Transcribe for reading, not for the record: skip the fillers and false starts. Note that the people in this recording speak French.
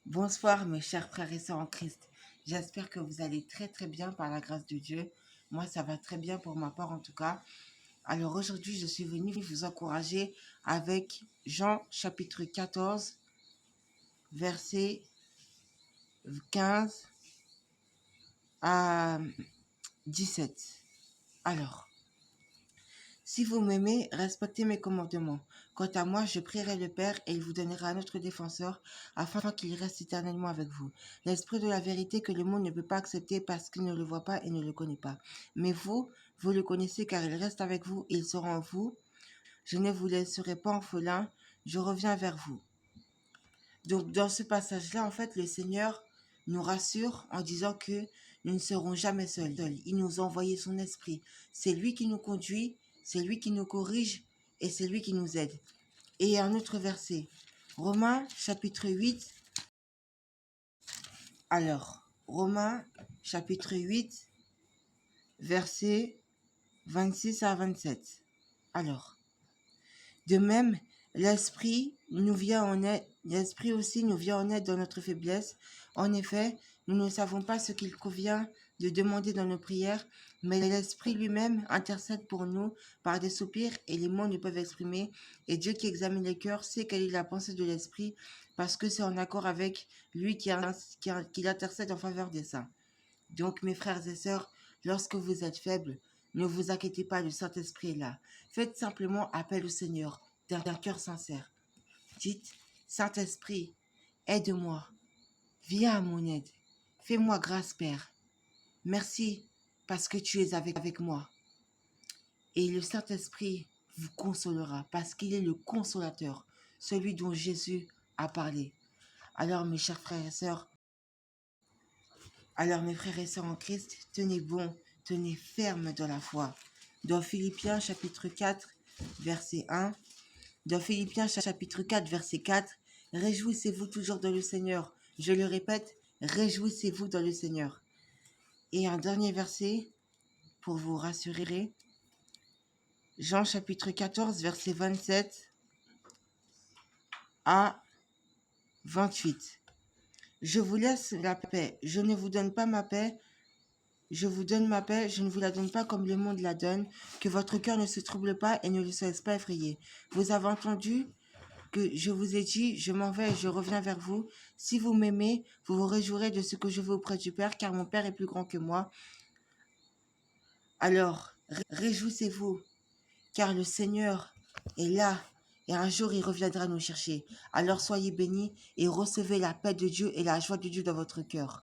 Bonsoir mes chers frères et sœurs en Christ. J'espère que vous allez très très bien par la grâce de Dieu. Moi ça va très bien pour ma part en tout cas. Alors aujourd'hui je suis venue vous encourager avec Jean chapitre 14 verset 15 à 17. Alors, si vous m'aimez, respectez mes commandements. Quant à moi, je prierai le Père et il vous donnera un autre défenseur afin qu'il reste éternellement avec vous. L'esprit de la vérité que le monde ne peut pas accepter parce qu'il ne le voit pas et ne le connaît pas. Mais vous, vous le connaissez car il reste avec vous et il sera en vous. Je ne vous laisserai pas orphelins, je reviens vers vous. Donc dans ce passage-là, en fait, le Seigneur nous rassure en disant que nous ne serons jamais seuls. Il nous a envoyé son esprit. C'est lui qui nous conduit, c'est lui qui nous corrige et c'est lui qui nous aide. Et un autre verset, Romains chapitre 8. Alors, Romains chapitre 8, versets 26 à 27. Alors, de même, l'Esprit aussi nous vient en aide dans notre faiblesse. En effet, nous ne savons pas ce qu'il convient de demander dans nos prières, mais l'Esprit lui-même intercède pour nous par des soupirs et les mots ne peuvent exprimer. Et Dieu qui examine les cœurs sait quelle est la pensée de l'Esprit, parce que c'est en accord avec lui qu'il intercède en faveur des saints. Donc, mes frères et sœurs, lorsque vous êtes faibles, ne vous inquiétez pas, le Saint-Esprit est là. Faites simplement appel au Seigneur d'un cœur sincère. Dites, Saint-Esprit, aide-moi, viens à mon aide, fais-moi grâce, Père. Merci parce que tu es avec moi. Et le Saint-Esprit vous consolera parce qu'il est le consolateur, celui dont Jésus a parlé. Alors, mes chers frères et sœurs, alors, mes frères et sœurs en Christ, tenez bon, tenez ferme dans la foi. Dans Philippiens chapitre 4, verset 1, dans Philippiens chapitre 4, verset 4, réjouissez-vous toujours dans le Seigneur. Je le répète, réjouissez-vous dans le Seigneur. Et un dernier verset pour vous rassurer, Jean chapitre 14, verset 27 à 28. Je vous laisse la paix, je ne vous donne pas ma paix, je vous donne ma paix, je ne vous la donne pas comme le monde la donne, que votre cœur ne se trouble pas et ne le laisse pas effrayer. Vous avez entendu que je vous ai dit, je m'en vais et je reviens vers vous. Si vous m'aimez, vous vous réjouirez de ce que je vais auprès du Père, car mon Père est plus grand que moi. Alors, réjouissez-vous, car le Seigneur est là, et un jour il reviendra nous chercher. Alors soyez bénis et recevez la paix de Dieu et la joie de Dieu dans votre cœur.